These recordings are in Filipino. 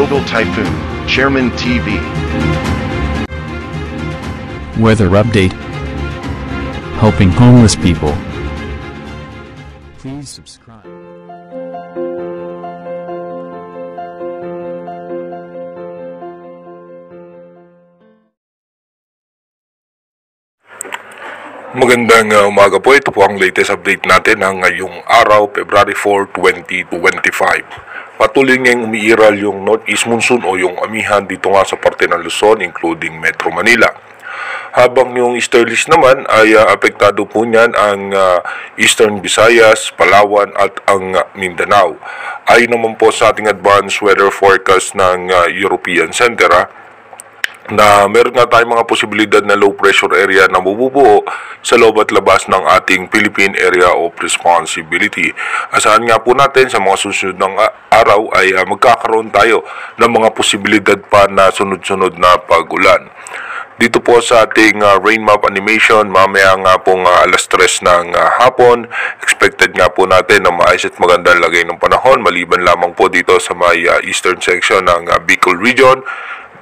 Global Typhoon, Chairman TV. Weather update. Helping homeless people. Please subscribe. Magandang umaga po. Ito po ang latest update natin ng ngayong araw, February 4, 2025. Patuloy ngayong umiiral yung northeast monsoon o yung amihan dito nga sa parte ng Luzon, including Metro Manila. Habang yung easterlies naman ay apektado po niyan ang Eastern Visayas, Palawan at ang Mindanao. Ayon naman po sa ating advanced weather forecast ng European Center, na meron nga tayong mga posibilidad na low pressure area na bububuo sa loob at labas ng ating Philippine Area of Responsibility. Asahan nga po natin sa mga susunod ng araw ay magkakaroon tayo ng mga posibilidad pa na sunod-sunod na pag-ulan. Dito po sa ating rain map animation, mamaya nga pong alas 3 ng hapon, expected nga po natin na maayos at magandang lagay ng panahon, maliban lamang po dito sa may eastern section ng Bicol region,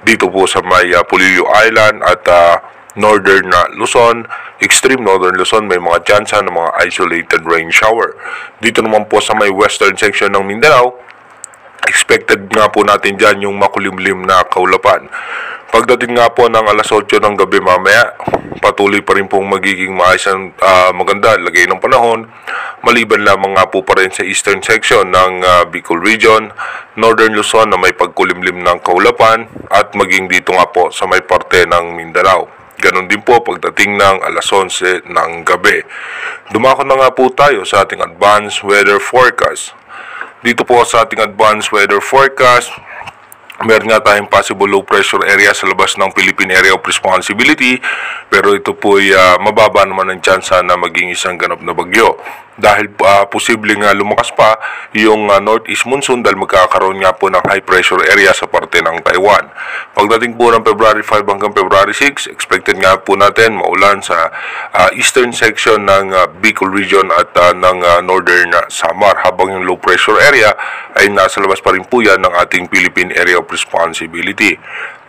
dito po sa may Polillo Island at northern Luzon, extreme northern Luzon, may mga tsansa ng mga isolated rain shower. Dito naman po sa may western section ng Mindanao, expected nga po natin dyan yung makulimlim na kaulapan. Pagdating nga po ng alas 8 ng gabi mamaya, patuloy pa rin pong magiging maayos ang maganda lagay ng panahon, maliban lamang nga po pa rin sa eastern section ng Bicol region, northern Luzon na may pagkulimlim ng kaulapan, at maging dito nga po sa may parte ng Mindanao. Ganon din po pagdating ng alas 11 ng gabi. Dumako na nga po tayo sa ating advanced weather forecast. Dito po sa ating advanced weather forecast, meron nga tayong possible low pressure area sa labas ng Philippine Area of Responsibility, pero ito po ay mababa naman ang tsansa na maging isang ganap na bagyo dahil posibleng lumakas pa yung northeast monsoon dahil magkakaroon nga po ng high pressure area sa parte ng Taiwan. Pagdating po ng February 5 hanggang February 6, expected nga po natin maulan sa eastern section ng Bicol region at ng northern Samar, habang yung low pressure area ay nasa labas pa rin po yan ng ating Philippine Area of Responsibility.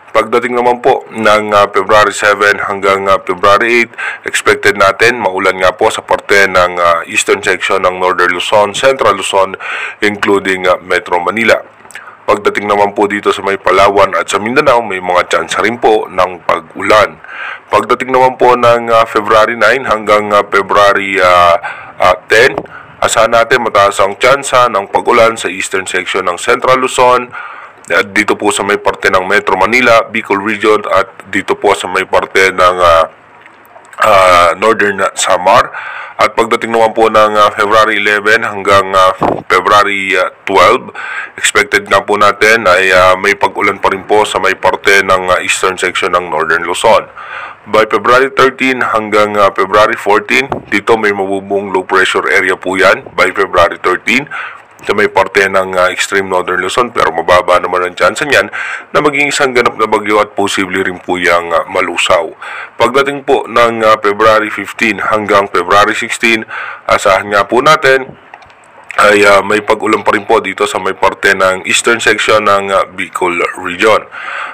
Pagdating naman po ng February 7 hanggang February 8, expected natin maulan nga po sa parte ng eastern section ng Northern Luzon, Central Luzon, including Metro Manila. Pagdating naman po dito sa may Palawan at sa Mindanao, may mga tsansa rin po ng pag-ulan. Pagdating naman po ng February 9 hanggang February 10, asahan natin mataas ang tsansa ng pag-ulan sa eastern section ng Central Luzon, dito po sa may parte ng Metro Manila, Bicol region, at dito po sa may parte ng northern Samar. At pagdating naman po ng February 11 hanggang February 12, expected nga po natin ay may pag-ulan pa rin po sa may parte ng eastern section ng northern Luzon. By February 13 hanggang February 14, dito may mabubuong low pressure area po yan by February 13 sa may parte ng extreme northern Luzon, pero mababa naman ang chance niyan na maging isang ganap na bagyo at posible rin po yung malusaw. Pagdating po ng February 15 hanggang February 16, asahan nga po natin ay may pag-ulan pa rin po dito sa may parte ng eastern section ng Bicol region.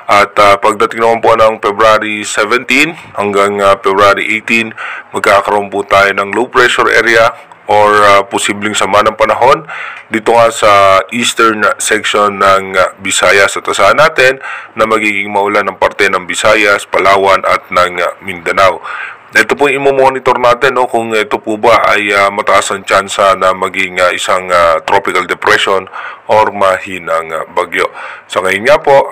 At pagdating naman po ng February 17 hanggang February 18, magkakaroon po tayo ng low pressure area or posibleng sama ng panahon dito nga sa eastern section ng Visayas, at asahan natin na magiging maulan ng parte ng Visayas, Palawan at ng Mindanao. Ito po yung monitor natin kung ito po ba ay mataas ang tsansa na maging isang tropical depression or mahinang bagyo. So ngayon nga po,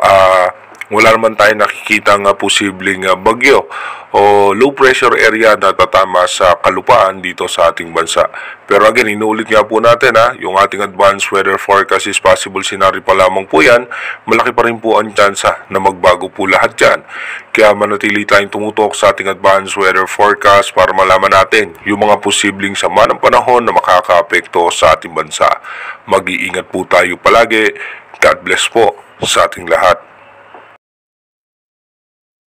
wala naman tayo nakikitang posibleng bagyo o low pressure area na tatama sa kalupaan dito sa ating bansa. Pero again, inuulit nga po natin yung ating advanced weather forecast is possible scenario pa lamang po yan. Malaki pa rin po ang tsansa na magbago po lahat yan. Kaya manatili tayong tumutok sa ating advanced weather forecast para malaman natin yung mga posibleng sama ng panahon na makakaapekto sa ating bansa. Mag-iingat po tayo palagi. God bless po sa ating lahat.